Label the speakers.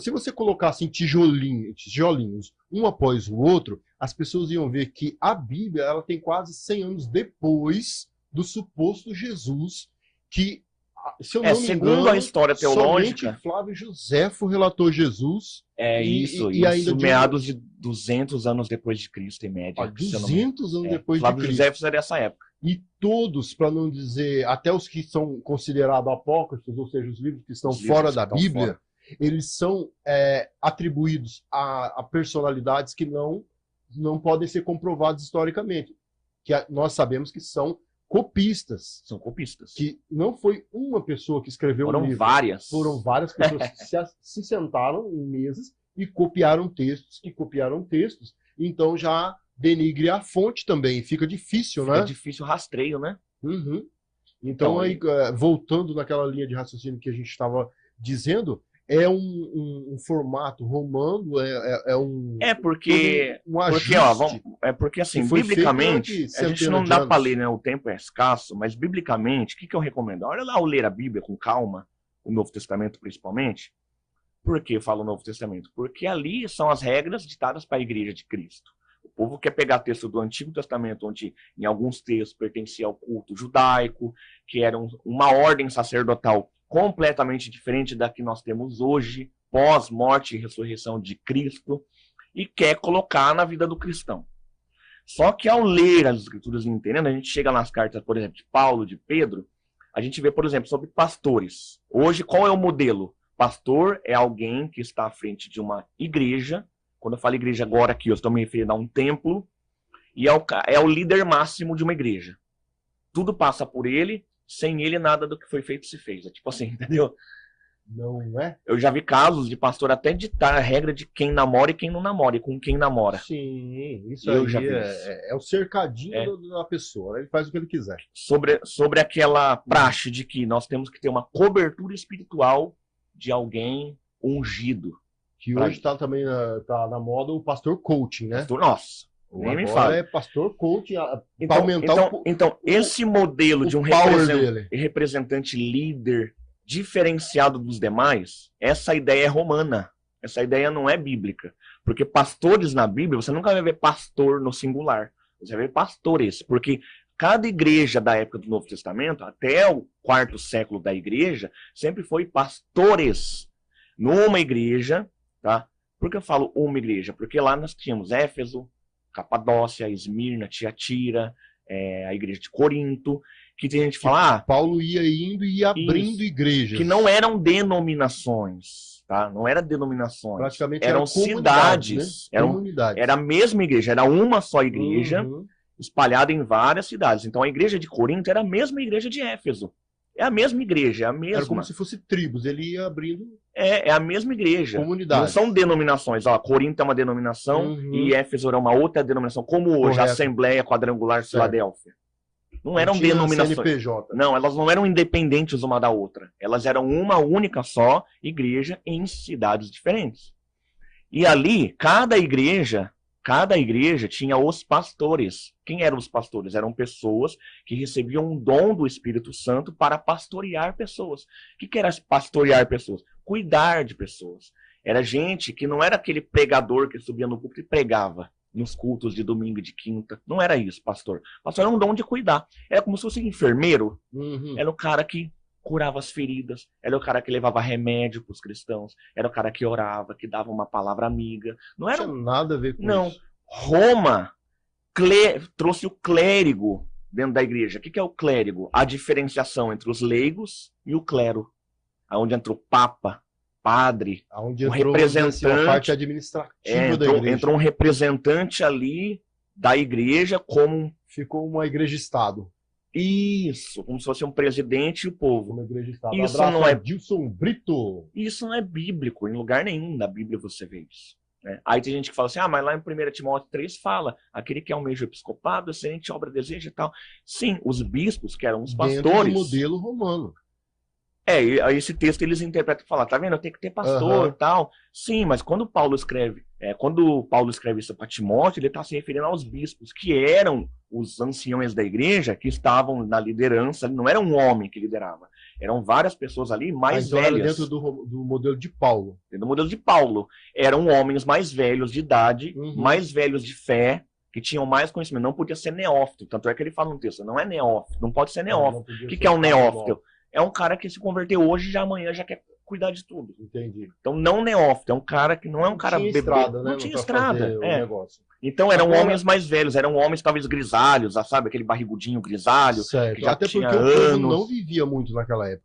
Speaker 1: se você colocasse em tijolinhos, um após o outro, as pessoas iam ver que a Bíblia ela tem quase 100 anos depois do suposto Jesus, que, se eu não me
Speaker 2: segundo
Speaker 1: engano,
Speaker 2: a história teológica,
Speaker 1: somente Flávio Joséfo relatou Jesus.
Speaker 2: Isso, meados de 200 anos depois de Cristo, em média.
Speaker 1: 200 anos depois de
Speaker 2: Flávio
Speaker 1: Cristo.
Speaker 2: Joséfo era dessa época.
Speaker 1: E todos, para não dizer, até os que são considerados apócrifos, ou seja, os livros que estão fora da Bíblia, eles são atribuídos a personalidades que não podem ser comprovadas historicamente. Que nós sabemos que são copistas.
Speaker 2: São copistas.
Speaker 1: Que não foi uma pessoa que escreveu o livro. Foram várias pessoas que se sentaram em mesas e copiaram textos. Então já denigre a fonte também. Fica difícil, né?
Speaker 2: Fica difícil o rastreio, né?
Speaker 1: Uhum. Então, aí, voltando naquela linha de raciocínio que a gente estava dizendo, é um formato romano,
Speaker 2: porque assim, biblicamente, a gente não dá para ler, né? O tempo é escasso, mas biblicamente, o que eu recomendo? Olha lá, eu ler a Bíblia com calma, o Novo Testamento principalmente. Por que eu falo Novo Testamento? Porque ali são as regras ditadas para a Igreja de Cristo. O povo quer pegar texto do Antigo Testamento, onde em alguns textos pertencia ao culto judaico, que era uma ordem sacerdotal completamente diferente da que nós temos hoje, pós-morte e ressurreição de Cristo, e quer colocar na vida do cristão. Só que ao ler as Escrituras e entendendo, a gente chega nas cartas, por exemplo, de Paulo, de Pedro, a gente vê, por exemplo, sobre pastores. Hoje, qual é o modelo? Pastor é alguém que está à frente de uma igreja. Quando eu falo igreja agora aqui, eu estou me referindo a um templo, e é o líder máximo de uma igreja. Tudo passa por ele, sem ele nada do que foi feito se fez. É tipo assim, entendeu?
Speaker 1: Não é?
Speaker 2: Eu já vi casos de pastor até ditar a regra de quem namora e quem não namora, e com quem namora.
Speaker 1: Sim, isso aí já é o cercadinho da pessoa, ele faz o que ele quiser.
Speaker 2: Sobre aquela praxe de que nós temos que ter uma cobertura espiritual de alguém ungido.
Speaker 1: Que hoje está também na moda o pastor coaching, né?
Speaker 2: Nossa, nem me fala.
Speaker 1: É pastor coaching para aumentar
Speaker 2: então, esse modelo de um representante líder diferenciado dos demais, essa ideia é romana. Essa ideia não é bíblica. Porque pastores na Bíblia, você nunca vai ver pastor no singular. Você vai ver pastores. Porque cada igreja da época do Novo Testamento, até o 4º século da igreja, sempre foi pastores. Numa igreja, tá? Por que eu falo uma igreja? Porque lá nós tínhamos Éfeso, Capadócia, Esmirna, Tiatira, a igreja de Corinto, que tem gente que fala...
Speaker 1: Paulo ia indo e abrindo igrejas.
Speaker 2: Que não eram denominações, tá? Não eram denominações.
Speaker 1: Praticamente
Speaker 2: eram cidades.
Speaker 1: Né? Comunidades.
Speaker 2: Era a mesma igreja, era uma só igreja, espalhada em várias cidades. Então a igreja de Corinto era a mesma igreja de Éfeso. É a mesma igreja, é a mesma.
Speaker 1: Era como se fosse tribos, ele ia abrindo...
Speaker 2: É a mesma igreja.
Speaker 1: Comunidades.
Speaker 2: Não são denominações. Corinto é uma denominação e Éfeso era uma outra denominação, como hoje, a Assembleia Quadrangular de Filadélfia. Não eram denominações.
Speaker 1: CNPJ.
Speaker 2: Não, elas não eram independentes uma da outra. Elas eram uma única só igreja em cidades diferentes. E ali, cada igreja tinha os pastores. Quem eram os pastores? Eram pessoas que recebiam um dom do Espírito Santo para pastorear pessoas. O que era pastorear pessoas? Cuidar de pessoas. Era gente que não era aquele pregador que subia no púlpito e pregava nos cultos de domingo e de quinta. Não era isso, pastor. Pastor era um dom de cuidar. Era como se fosse um enfermeiro. Era o cara que curava as feridas. Era o cara que levava remédio para os cristãos. Era o cara que orava, que dava uma palavra amiga. Não era
Speaker 1: nada a ver com isso.
Speaker 2: Roma trouxe o clérigo dentro da igreja. O que é o clérigo? A diferenciação entre os leigos e o clero. Onde entrou papa, padre,
Speaker 1: onde
Speaker 2: um representante,
Speaker 1: a parte administrativa da igreja.
Speaker 2: Entrou um representante ali da igreja como...
Speaker 1: Ficou uma igreja-estado.
Speaker 2: Isso, como se fosse um presidente e o povo.
Speaker 1: Uma igreja-estado.
Speaker 2: Isso não é
Speaker 1: Dilson Brito.
Speaker 2: Isso não é bíblico. Em lugar nenhum da Bíblia você vê isso. Né? Aí tem gente que fala assim, mas lá em 1 Timóteo 3 fala, aquele que almeja o episcopado, excelente obra deseja e tal. Sim, os bispos, que eram os pastores.
Speaker 1: Dentro do modelo romano.
Speaker 2: Aí esse texto eles interpretam e falam, tá vendo, tem que ter pastor e tal. Sim, mas quando Paulo escreve isso para Timóteo, ele está se referindo aos bispos, que eram os anciões da igreja, que estavam na liderança, não era um homem que liderava, Eram várias pessoas ali mais velhas.
Speaker 1: Era dentro do modelo de Paulo.
Speaker 2: Dentro do modelo de Paulo. Eram homens mais velhos de idade, mais velhos de fé, que tinham mais conhecimento. Não podia ser neófito. Tanto é que ele fala no texto, não é neófito, não pode ser neófito. O que é um neófito? É um cara que se converteu hoje e já amanhã já quer cuidar de tudo.
Speaker 1: Entendi.
Speaker 2: Então não neófito, é um cara que não é um cara bebê.
Speaker 1: Estrada, né?
Speaker 2: Não tinha estrada.
Speaker 1: Negócio.
Speaker 2: Então eram homens mais velhos, eram homens talvez grisalhos, sabe? Aquele barrigudinho grisalho.
Speaker 1: Certo.
Speaker 2: Que já
Speaker 1: até
Speaker 2: tinha
Speaker 1: porque o povo não vivia muito naquela época.